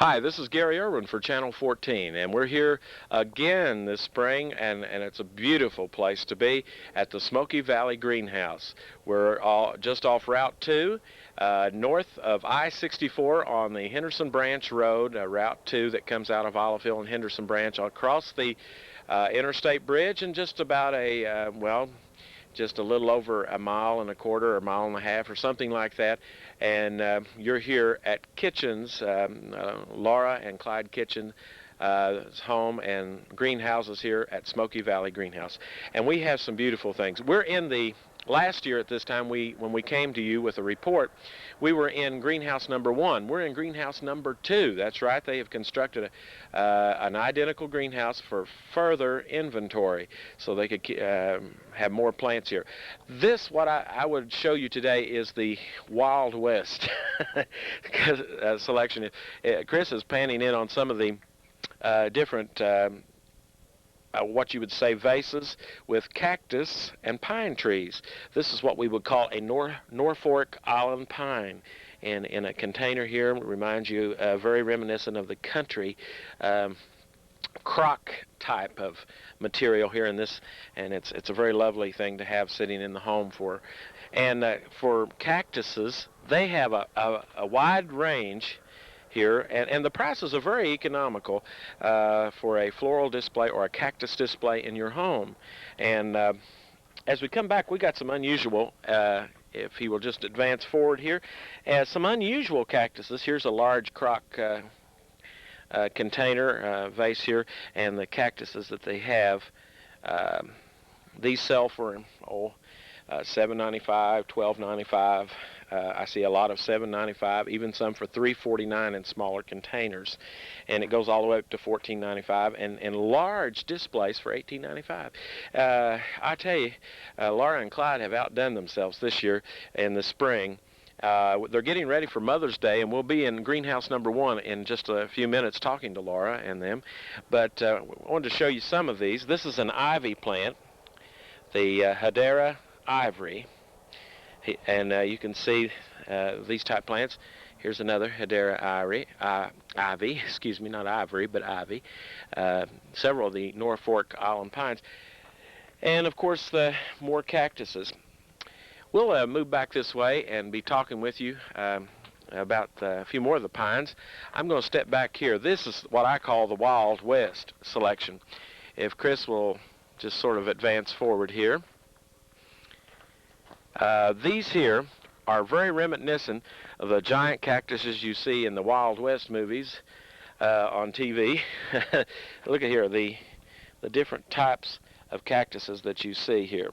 Hi, this is Gary Irwin for Channel 14, and we're here again this spring, and it's a beautiful place to be at the Smoky Valley Greenhouse. We're just off Route 2, north of I-64 on the Henderson Branch Road, Route 2 that comes out of Olive Hill and Henderson Branch, across the interstate bridge, and just about just a little over a mile and a quarter or a mile and a half or something like that. And you're here at Kitchen's, Laura and Clyde Kitchen home and greenhouses here at Smoky Valley Greenhouse. And we have some beautiful things. We're in the last year at this time, when we came to you with a report, we were in greenhouse number 1. We're in greenhouse number 2. That's right. They have constructed an identical greenhouse for further inventory, so they could have more plants here. What I would show you today is the Wild West selection. Chris is panning in on some of the different what you would say vases with cactus and pine trees. This is what we would call a Norfolk Island pine. And in a container here, reminds you very reminiscent of the country crock type of material here in this, and it's a very lovely thing to have sitting in the home for. And for cactuses, they have a wide range here, and the prices are very economical for a floral display or a cactus display in your home. And as we come back, we got some unusual, if he will just advance forward here, some unusual cactuses. Here's a large crock container vase here, and the cactuses that they have, these sell for $7.95, $12.95. I see a lot of $7.95, even some for $3.49 in smaller containers, and it goes all the way up to $14.95, and large displays for $18.95. I tell you, Laura and Clyde have outdone themselves this year in the spring. They're getting ready for Mother's Day, and we'll be in greenhouse number 1 in just a few minutes talking to Laura and them. But I wanted to show you some of these. This is an ivy plant, the Hedera ivory, and you can see these type plants. Here's another Hedera ivy, excuse me, not ivory, but ivy. Several of the Norfolk Island pines, and of course the more cactuses. We'll move back this way and be talking with you about a few more of the pines. I'm going to step back here. This is what I call the Wild West selection. If Chris will just sort of advance forward here. These here are very reminiscent of the giant cactuses you see in the Wild West movies on TV. Look at here, the different types of cactuses that you see here.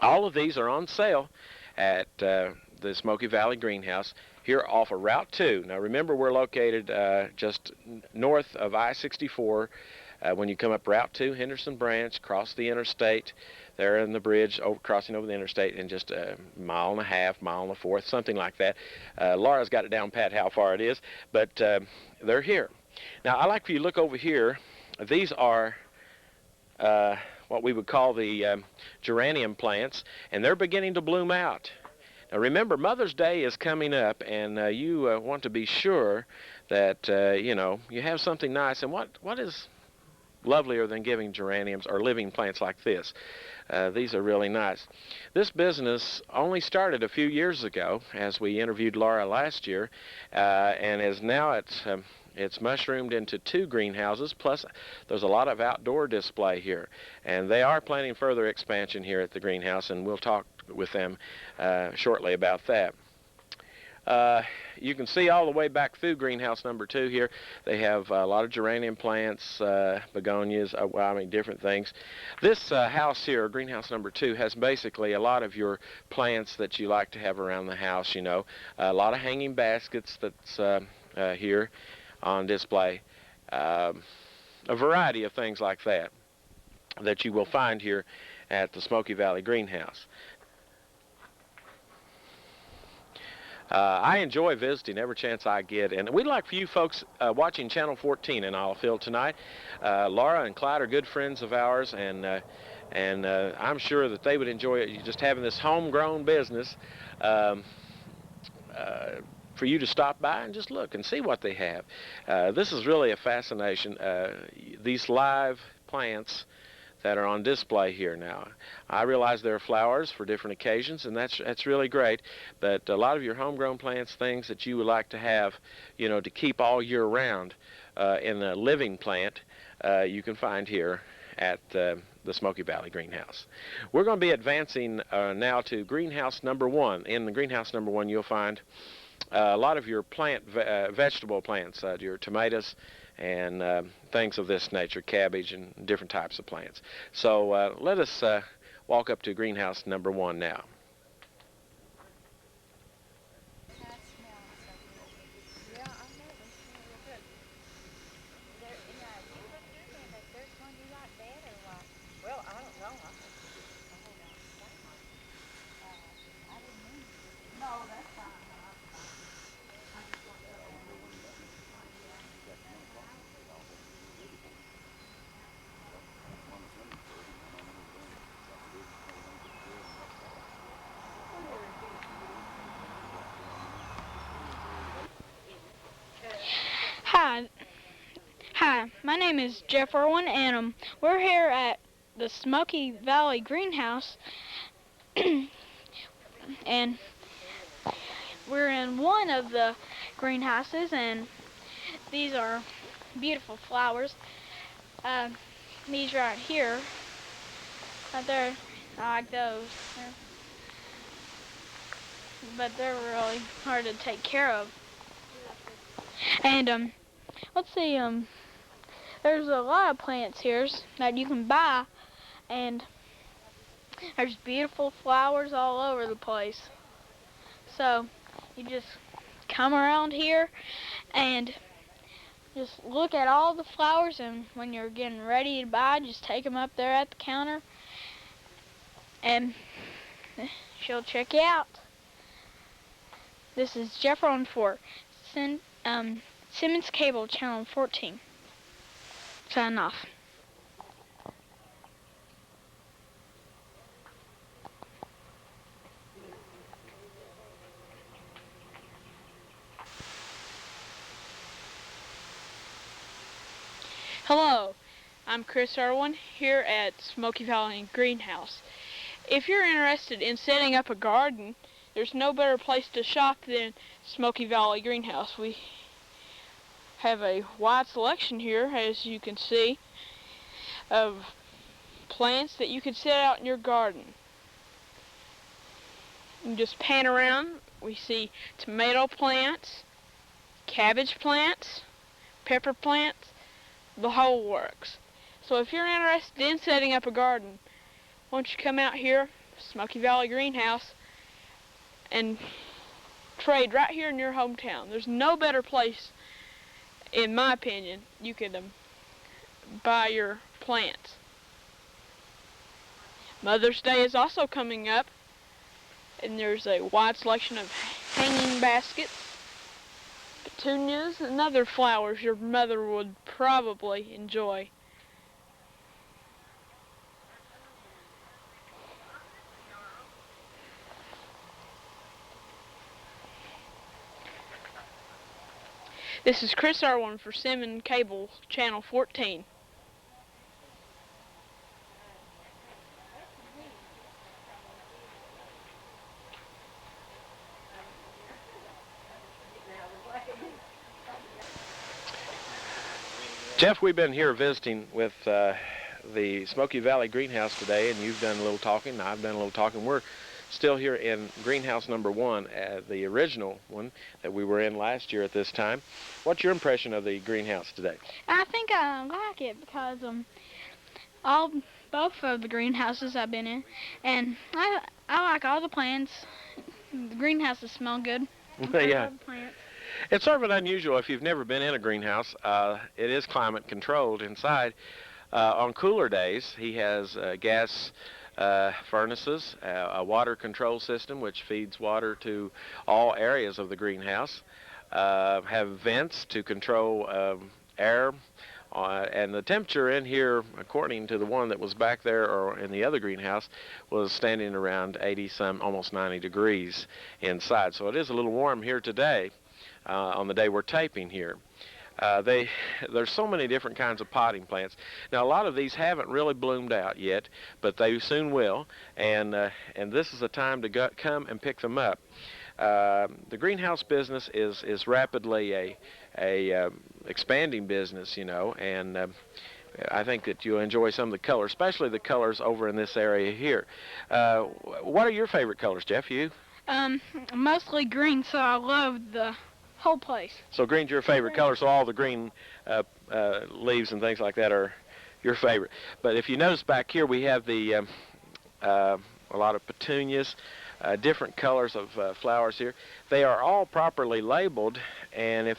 All of these are on sale at the Smoky Valley Greenhouse here off of Route 2. Now remember, we're located just north of I-64 when you come up Route 2, Henderson Branch, cross the interstate, there in the bridge, crossing over the interstate, in just a mile and a half, mile and a fourth, something like that. Laura's got it down pat how far it is, but they're here. Now I'd like for you to look over here. These are what we would call the geranium plants, and they're beginning to bloom out. Now remember, Mother's Day is coming up, and you want to be sure that you have something nice. And what is lovelier than giving geraniums or living plants like this? These are really nice. This business only started a few years ago, as we interviewed Laura last year, and is now it's mushroomed into 2 greenhouses, plus there's a lot of outdoor display here. And they are planning further expansion here at the greenhouse, and we'll talk with them shortly about that. You can see all the way back through greenhouse number 2 here. They have a lot of geranium plants, begonias, different things. This house here, greenhouse number 2, has basically a lot of your plants that you like to have around the house, a lot of hanging baskets that's here on display, a variety of things like that you will find here at the Smoky Valley Greenhouse. I enjoy visiting every chance I get, and we'd like for you folks watching Channel 14 in Olive Hill tonight. Laura and Clyde are good friends of ours, and I'm sure that they would enjoy it, just having this homegrown business for you to stop by and just look and see what they have. This is really a fascination. These live plants that are on display here now. I realize there are flowers for different occasions, and that's really great, but a lot of your homegrown plants, things that you would like to have, to keep all year round in a living plant, you can find here at the Smoky Valley Greenhouse. We're going to be advancing now to greenhouse number 1. In the greenhouse number 1, you'll find a lot of your vegetable plants, your tomatoes and things of this nature, cabbage and different types of plants. So let us walk up to greenhouse number 1 now. Hi, my name is Jeff Irwin, and we're here at the Smoky Valley Greenhouse, and we're in one of the greenhouses, and these are beautiful flowers. These right here, right there, I like those, but they're really hard to take care of. And let's see, there's a lot of plants here that you can buy, and there's beautiful flowers all over the place. So you just come around here and just look at all the flowers, and when you're getting ready to buy, just take them up there at the counter and she'll check you out. This is Jeff Irwin for Simmons Cable Channel 14. Sign off. Hello, I'm Chris Irwin here at Smoky Valley Greenhouse. If you're interested in setting up a garden, there's no better place to shop than Smoky Valley Greenhouse. We have a wide selection here, as you can see, of plants that you can set out in your garden. You just pan around, we see tomato plants, cabbage plants, pepper plants, the whole works. So if you're interested in setting up a garden, why don't you come out here, Smoky Valley Greenhouse, and trade right here in your hometown. There's no better place, in my opinion, you could buy your plants. Mother's Day is also coming up, and there's a wide selection of hanging baskets, petunias, and other flowers your mother would probably enjoy. This is Chris Irwin for Simmons Cable Channel 14. Jeff, we've been here visiting with the Smoky Valley Greenhouse today, and you've done a little talking, and I've done a little talking. We're still here in greenhouse number 1, the original one that we were in last year at this time. What's your impression of the greenhouse today? I think I like it because both of the greenhouses I've been in, and I like all the plants. The greenhouses smell good. Yeah. Plants. It's sort of an unusual if you've never been in a greenhouse. It is climate controlled inside. On cooler days, he has gas furnaces, a water control system which feeds water to all areas of the greenhouse, have vents to control air, and the temperature in here, according to the one that was back there or in the other greenhouse, was standing around 80 some, almost 90 degrees inside. So it is a little warm here today. on the day we're taping here. There's so many different kinds of potting plants. Now, a lot of these haven't really bloomed out yet, but they soon will, and this is the time to come and pick them up. The greenhouse business is rapidly a expanding business, you know, and I think that you'll enjoy some of the colors, especially the colors over in this area here. What are your favorite colors, Jeff? You? Mostly green, so I love the whole place. So green's your favorite color, so all the green leaves and things like that are your favorite. But if you notice back here, we have a lot of petunias, different colors of flowers here. They are all properly labeled, and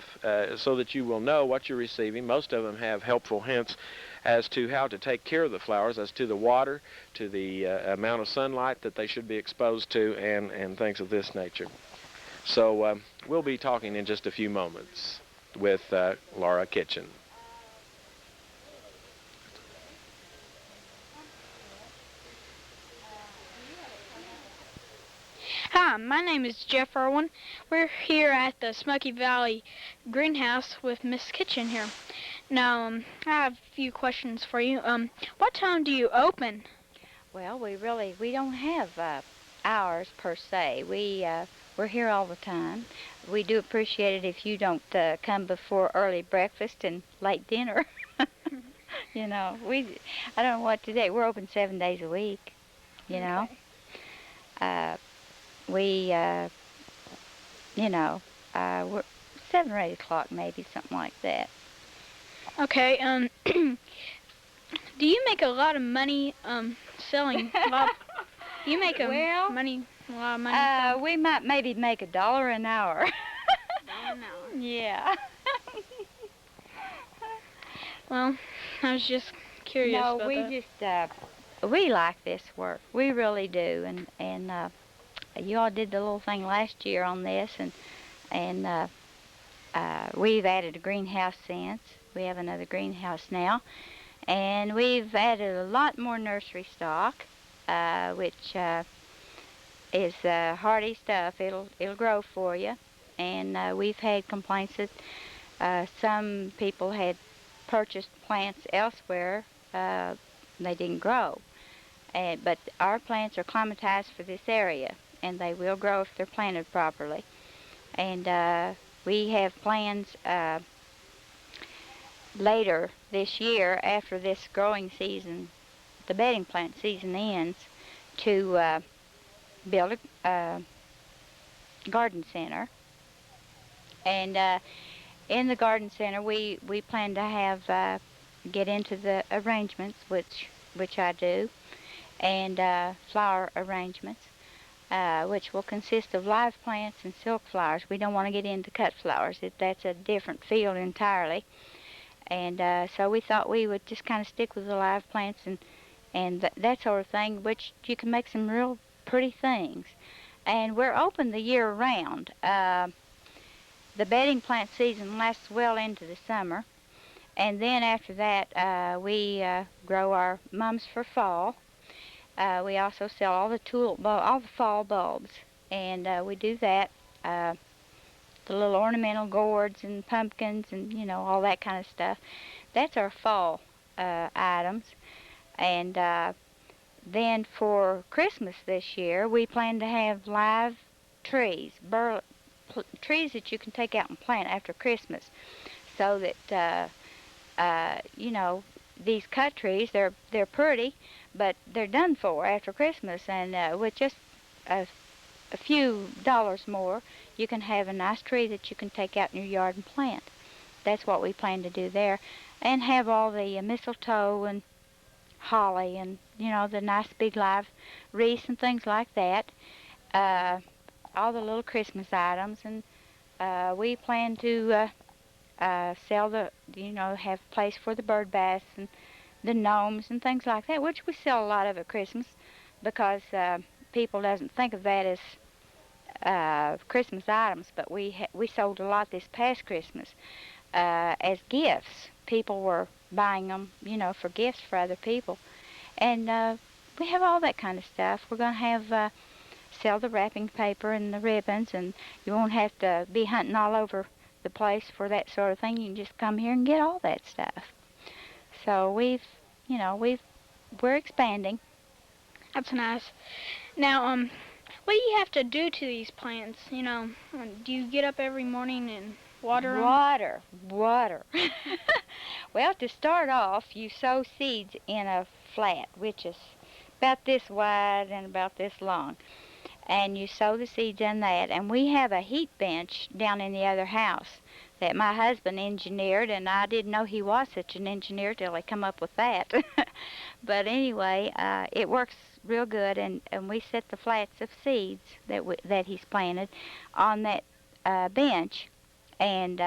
so that you will know what you're receiving. Most of them have helpful hints as to how to take care of the flowers, as to the water, to the amount of sunlight that they should be exposed to, and things of this nature. So we'll be talking in just a few moments with Laura Kitchen. Hi, my name is Jeff Irwin. We're here at the Smoky Valley greenhouse with Miss Kitchen here. Now, I have a few questions for you. What time do you open? Well, we don't have hours per se. We're here all the time. We do appreciate it if you don't come before early breakfast and late dinner. You know, I don't know what to say. We're open 7 days a week. You know, we're 7 or 8 o'clock maybe, something like that. Okay. Do you make a lot of money selling? Do you make a lot of money? We might maybe make $1 an hour. $1 an hour. Yeah. Well, I was just curious about that. We like this work. We really do. And you all did the little thing last year on this, and we've added a greenhouse since. We have another greenhouse now, and we've added a lot more nursery stock, which is hardy stuff. It'll grow for you. And we've had complaints that some people had purchased plants elsewhere. They didn't grow. But our plants are climatized for this area, and they will grow if they're planted properly. And we have plans later this year, after this growing season, the bedding plant season ends, to build a garden center. And in the garden center, we plan to have get into the arrangements, which I do, and flower arrangements, which will consist of live plants and silk flowers. We don't want to get into cut flowers. That's a different field entirely. And so we thought we would just kind of stick with the live plants and that sort of thing, which you can make some real pretty things. And we're open the year round. The bedding plant season lasts well into the summer. And then after that, we grow our mums for fall. We also sell all the fall bulbs, and we do that. The little ornamental gourds and pumpkins and all that kind of stuff. That's our fall items. And then for Christmas this year, we plan to have live trees, trees that you can take out and plant after Christmas, so that these cut trees, they're pretty, but they're done for after Christmas, and with just a few dollars more, you can have a nice tree that you can take out in your yard and plant. That's what we plan to do there, and have all the mistletoe and holly and the nice big live wreaths and things like that. All the little Christmas items, and we plan to sell have a place for the bird baths and the gnomes and things like that, which we sell a lot of at Christmas, because people doesn't think of that as Christmas items, but we sold a lot this past Christmas as gifts. People were buying them, for gifts for other people, and we have all that kind of stuff. We're going to have sell the wrapping paper and the ribbons, and you won't have to be hunting all over the place for that sort of thing. You can just come here and get all that stuff. So we're expanding. That's nice. Now, what do you have to do to these plants? Do you get up every morning and water them? Water. Well, to start off, you sow seeds in a flat, which is about this wide and about this long. And you sow the seeds in that. And we have a heat bench down in the other house that my husband engineered, and I didn't know he was such an engineer till I come up with that. But anyway, it works real good, and we set the flats of seeds that he's planted on that bench. And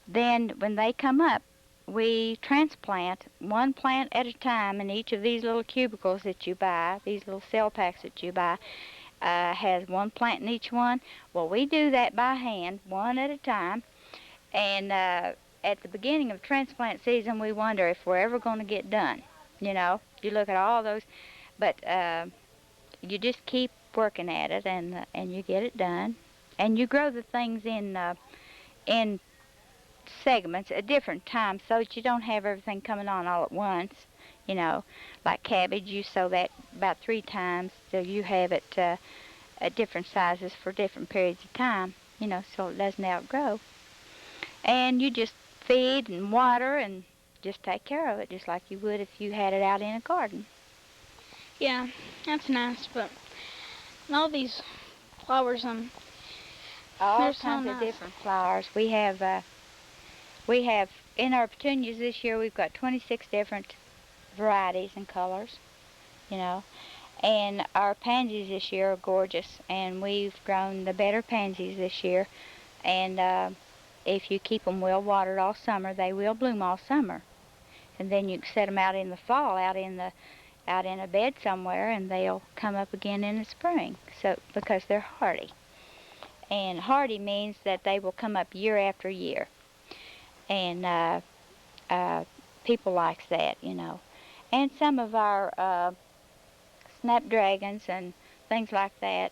then when they come up, we transplant one plant at a time in each of these little cubicles that you buy, these little cell packs that you buy. Has one plant in each one. Well, we do that by hand, one at a time. And at the beginning of transplant season, we wonder if we're ever going to get done. You look at all those, but you just keep working at it, and you get it done. And you grow the things in segments at different times so that you don't have everything coming on all at once. Like cabbage, you sow that about 3 times, so you have it at different sizes for different periods of time, so it doesn't outgrow. And you just feed and water and just take care of it, just like you would if you had it out in a garden. Yeah, that's nice, but all these flowers, all kinds of different flowers. We have in our petunias this year, we've got 26 different varieties and colors, and our pansies this year are gorgeous, and we've grown the better pansies this year, and if you keep them well watered all summer, they will bloom all summer, and then you can set them out in the fall, out in a bed somewhere, and they'll come up again in the spring, so because they're hardy. And hardy means that they will come up year after year, and people likes that, And some of our snapdragons and things like that,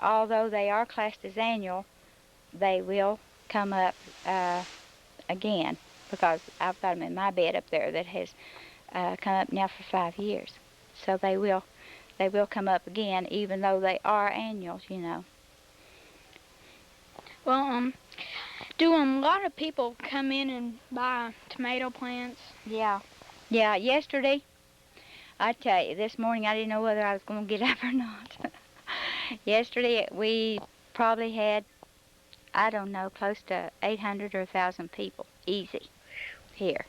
although they are classed as annual, they will come up again, because I've got them in my bed up there that has come up now for 5 years. So they will come up again, even though they are annuals, Well, do a lot of people come in and buy tomato plants? Yeah. Yesterday, I tell you, this morning I didn't know whether I was going to get up or not. Yesterday we probably had, I don't know, close to 800 or 1,000 people, easy, here.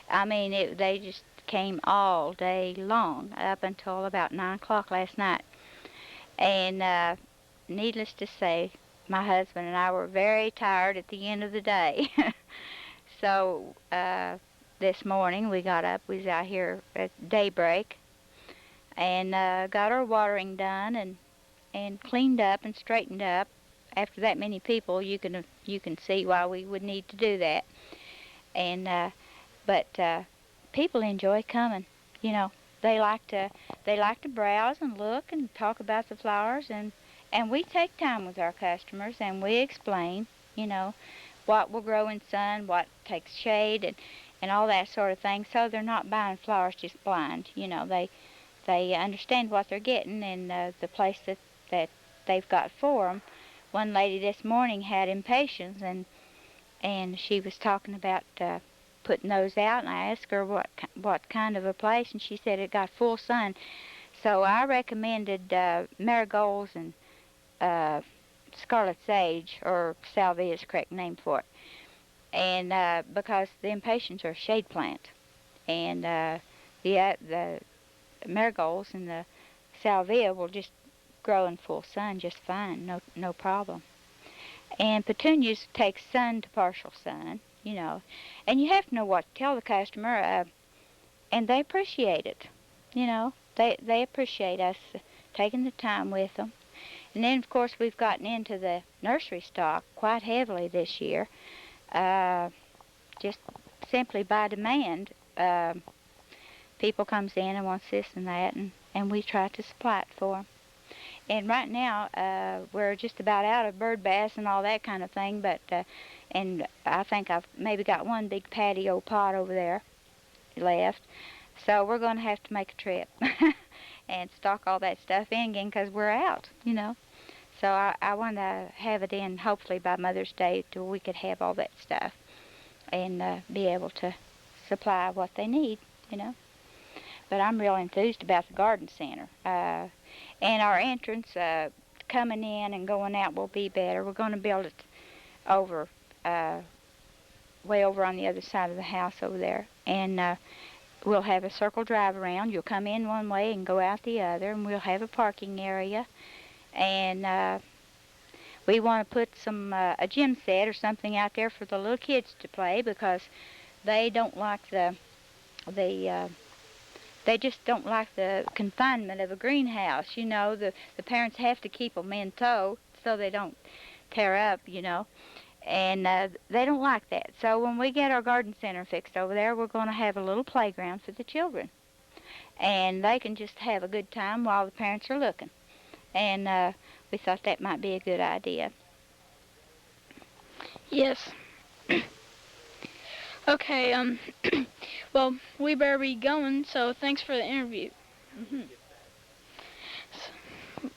I mean, they just came all day long, up until about 9 o'clock last night. And needless to say, my husband and I were very tired at the end of the day. So this morning we got up, we was out here at daybreak, and got our watering done and cleaned up and straightened up. After that many people, you can see why we would need to do that. And but people enjoy coming. They like to browse and look and talk about the flowers, and we take time with our customers, and we explain, what will grow in sun, what takes shade, and all that sort of thing. So they're not buying flowers just blind. They understand what they're getting, and the place that they've got for them. One lady this morning had impatiens, and she was talking about putting those out, and I asked her what kind of a place, and she said it got full sun. So I recommended marigolds and scarlet sage, or salvia is the correct name for it, and because the impatiens are a shade plant, and the marigolds and the salvia will just grow in full sun just fine, no problem. And petunias take sun to partial sun, and you have to know what to tell the customer, and they appreciate it, they appreciate us taking the time with them. And then, of course, we've gotten into the nursery stock quite heavily this year, just simply by demand. People comes in and wants this and that, and we try to supply it for them. and right now we're just about out of bird baths and all that kind of thing, but and I think I've maybe got one big patio pot over there left. So we're going to have to make a trip and stock all that stuff in again because we're out, you know. So I want to have it in hopefully by Mother's Day till we could have all that stuff and be able to supply what they need, you know. But I'm real enthused about the garden center. And our entrance coming in and going out will be better. We're going to build it over, way over on the other side of the house over there. And we'll have a circle drive around. You'll come in one way and go out the other, and we'll have a parking area. And we want to put a gym set or something out there for the little kids to play because they don't like they just don't like the confinement of a greenhouse. You know, the parents have to keep them in tow so they don't tear up, you know. And they don't like that. So when we get our garden center fixed over there, we're going to have a little playground for the children. And they can just have a good time while the parents are looking. And we thought that might be a good idea. Yes. Okay, well, we better be going, so thanks for the interview. Mm-hmm.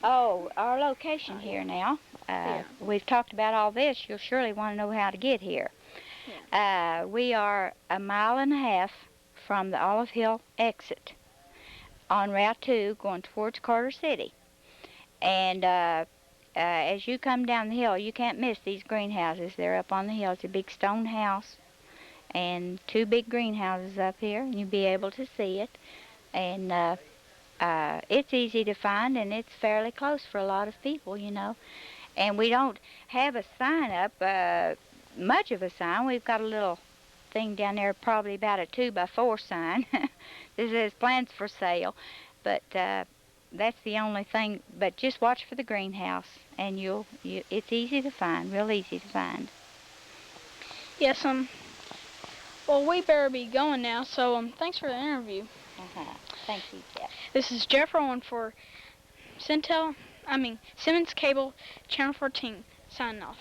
Oh, our location here now. Yeah. We've talked about all this. You'll surely want to know how to get here. Yeah. We are a mile and a half from the Olive Hill exit on Route 2 going towards Carter City. And as you come down the hill, you can't miss these greenhouses. They're up on the hill. It's a big stone house and two big greenhouses up here, and you'll be able to see it. And it's easy to find, and it's fairly close for a lot of people, you know. And we don't have a sign up, much of a sign. We've got a little thing down there, probably about a 2x4 sign. This says plans for sale, but that's the only thing. But just watch for the greenhouse, and it's easy to find, real easy to find. Yes, well, we better be going now, so thanks for the interview. Thank you, Jeff. This is Jeff Rowan for Simmons Cable, Channel 14, signing off.